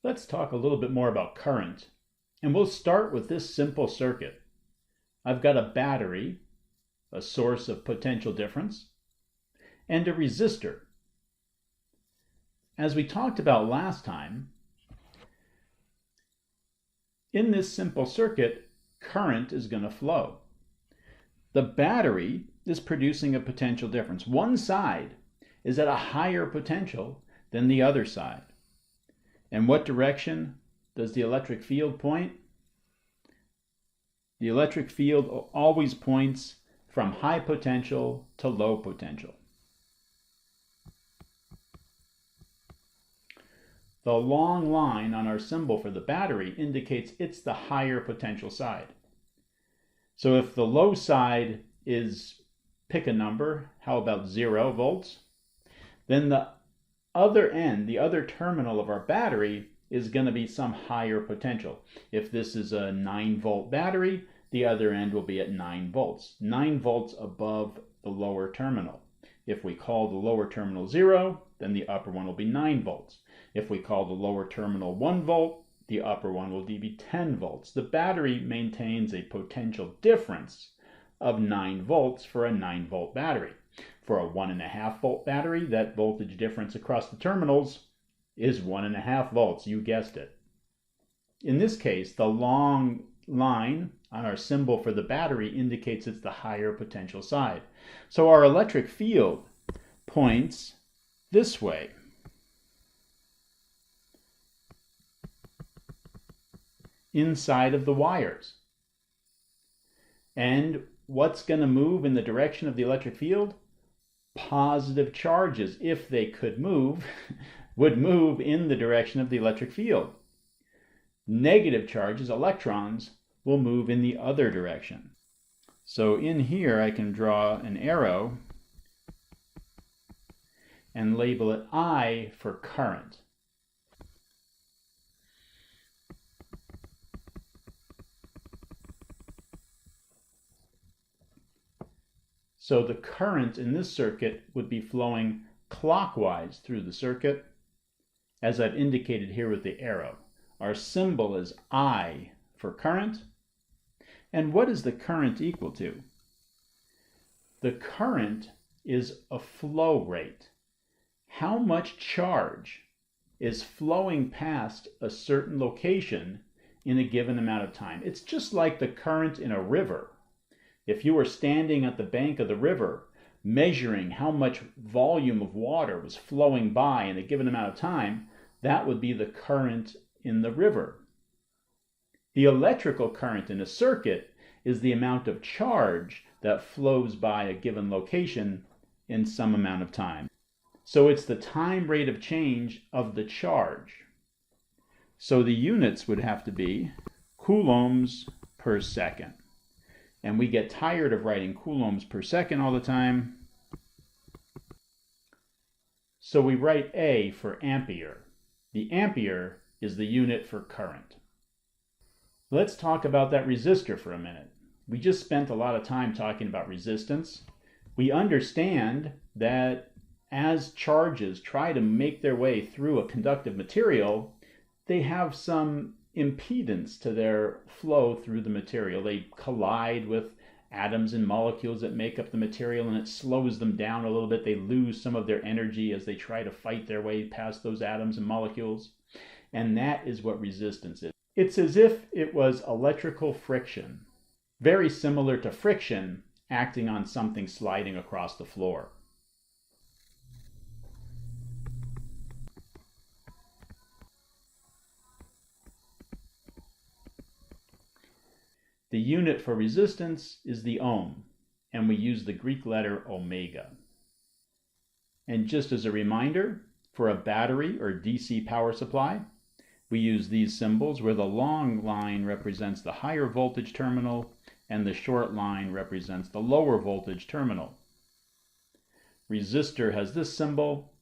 Let's talk a little bit more about current, and we'll start with this simple circuit. I've got a battery, a source of potential difference, and a resistor. As we talked about last time, in this simple circuit, current is going to flow. The battery is producing a potential difference. One side is at a higher potential than the other side. And what direction does the electric field point? The electric field always points from high potential to low potential. The long line on our symbol for the battery indicates it's the higher potential side. So if the low side is, pick a number, how about 0 volts? Then the other end, the other terminal of our battery, is going to be some higher potential. If this is a 9-volt battery, the other end will be at 9 volts. 9 volts above the lower terminal. If we call the lower terminal 0, then the upper one will be 9 volts. If we call the lower terminal 1 volt, the upper one will be 10 volts. The battery maintains a potential difference of 9 volts for a 9-volt battery. For a 1.5 volt battery, that voltage difference across the terminals is 1.5 volts. You guessed it. In this case, the long line on our symbol for the battery indicates it's the higher potential side. So our electric field points this way. Inside of the wires. And what's going to move in the direction of the electric field? Positive charges, if they could move, would move in the direction of the electric field. Negative charges, electrons, will move in the other direction. So in here I can draw an arrow and label it I for current. So the current in this circuit would be flowing clockwise through the circuit, as I've indicated here with the arrow. Our symbol is I for current. And what is the current equal to? The current is a flow rate. How much charge is flowing past a certain location in a given amount of time? It's just like the current in a river. If you were standing at the bank of the river, measuring how much volume of water was flowing by in a given amount of time, that would be the current in the river. The electrical current in a circuit is the amount of charge that flows by a given location in some amount of time. So it's the time rate of change of the charge. So the units would have to be coulombs per second. And we get tired of writing coulombs per second all the time. So we write A for ampere. The ampere is the unit for current. Let's talk about that resistor for a minute. We just spent a lot of time talking about resistance. We understand that as charges try to make their way through a conductive material, they have some impedance to their flow through the material. They collide with atoms and molecules that make up the material, and it slows them down a little bit. They lose some of their energy as they try to fight their way past those atoms and molecules. And that is what resistance is. It's as if it was electrical friction, very similar to friction acting on something sliding across the floor. The unit for resistance is the ohm, and we use the Greek letter omega. And just as a reminder, for a battery or DC power supply, we use these symbols where the long line represents the higher voltage terminal and the short line represents the lower voltage terminal. Resistor has this symbol,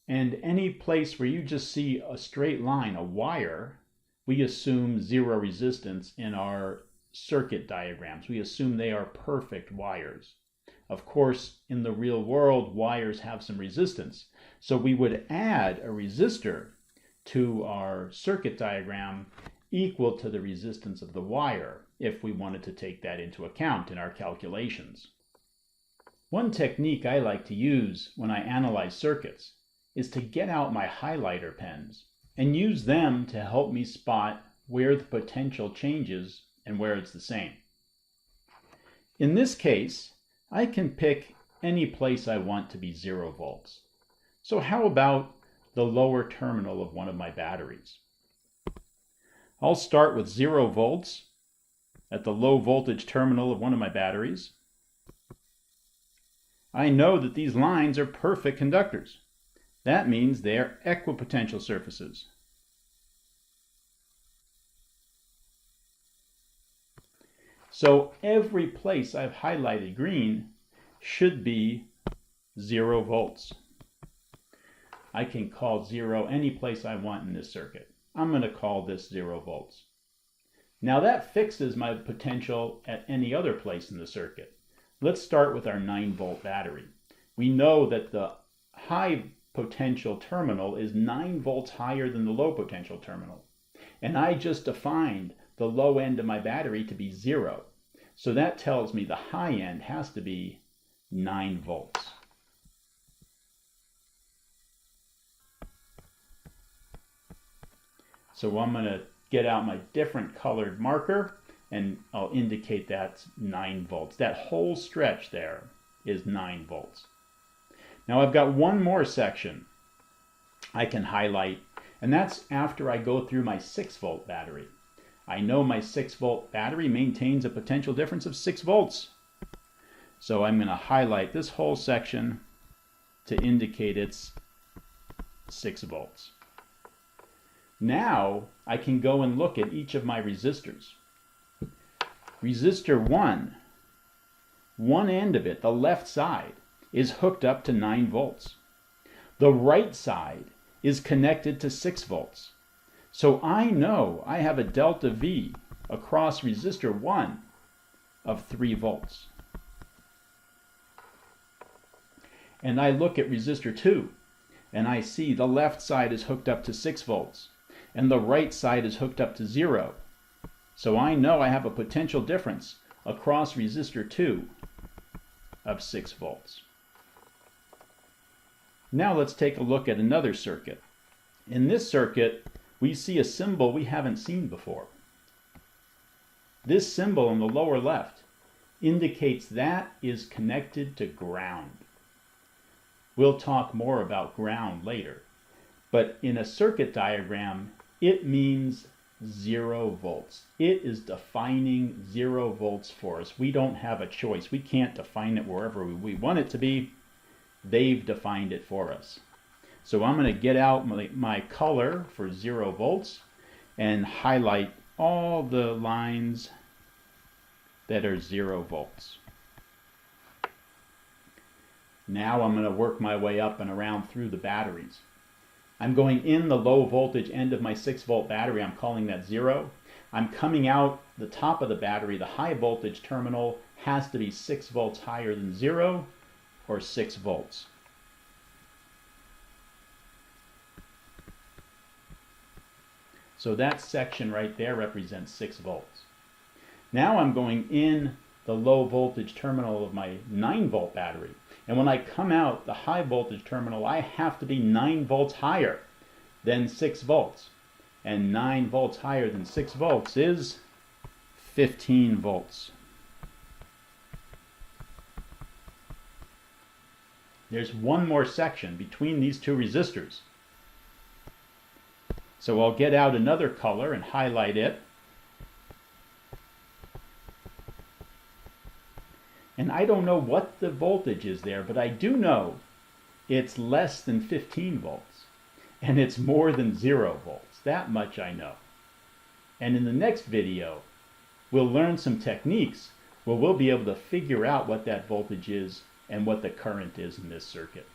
and any place where you just see a straight line, a wire, we assume zero resistance in our circuit diagrams. We assume they are perfect wires. Of course, in the real world, wires have some resistance. So we would add a resistor to our circuit diagram equal to the resistance of the wire if we wanted to take that into account in our calculations. One technique I like to use when I analyze circuits is to get out my highlighter pens and use them to help me spot where the potential changes and where it's the same. In this case, I can pick any place I want to be 0 volts. So how about the lower terminal of one of my batteries? I'll start with 0 volts at the low voltage terminal of one of my batteries. I know that these lines are perfect conductors. That means they are equipotential surfaces. So every place I've highlighted green should be 0 volts. I can call 0 any place I want in this circuit. I'm going to call this 0 volts. Now that fixes my potential at any other place in the circuit. Let's start with our 9-volt battery. We know that the high potential terminal is 9 volts higher than the low potential terminal. And I just defined the low end of my battery to be 0. So that tells me the high end has to be 9 volts. So I'm going to get out my different colored marker and I'll indicate that's 9 volts. That whole stretch there is 9 volts. Now I've got one more section I can highlight, and that's after I go through my 6-volt battery. I know my 6-volt battery maintains a potential difference of 6 volts. So I'm going to highlight this whole section to indicate it's 6 volts. Now I can go and look at each of my resistors. Resistor 1, one end of it, the left side, is hooked up to 9 volts. The right side is connected to 6 volts. So I know I have a delta V across resistor 1 of 3 volts. And I look at resistor 2 and I see the left side is hooked up to 6 volts and the right side is hooked up to 0. So I know I have a potential difference across resistor 2 of 6 volts. Now let's take a look at another circuit. In this circuit, we see a symbol we haven't seen before. This symbol in the lower left indicates that is connected to ground. We'll talk more about ground later, but in a circuit diagram, it means 0 volts. It is defining 0 volts for us. We don't have a choice. We can't define it wherever we want it to be. They've defined it for us. So I'm going to get out my color for 0 volts and highlight all the lines that are 0 volts. Now I'm going to work my way up and around through the batteries. I'm going in the low voltage end of my 6-volt battery. I'm calling that 0. I'm coming out the top of the battery. The high voltage terminal has to be 6 volts higher than 0 or 6 volts. So that section right there represents 6 volts. Now I'm going in the low voltage terminal of my 9-volt battery. And when I come out the high voltage terminal, I have to be 9 volts higher than 6 volts. And 9 volts higher than 6 volts is 15 volts. There's one more section between these two resistors. So I'll get out another color and highlight it. And I don't know what the voltage is there, but I do know it's less than 15 volts. And it's more than 0 volts. That much I know. And in the next video, we'll learn some techniques where we'll be able to figure out what that voltage is and what the current is in this circuit.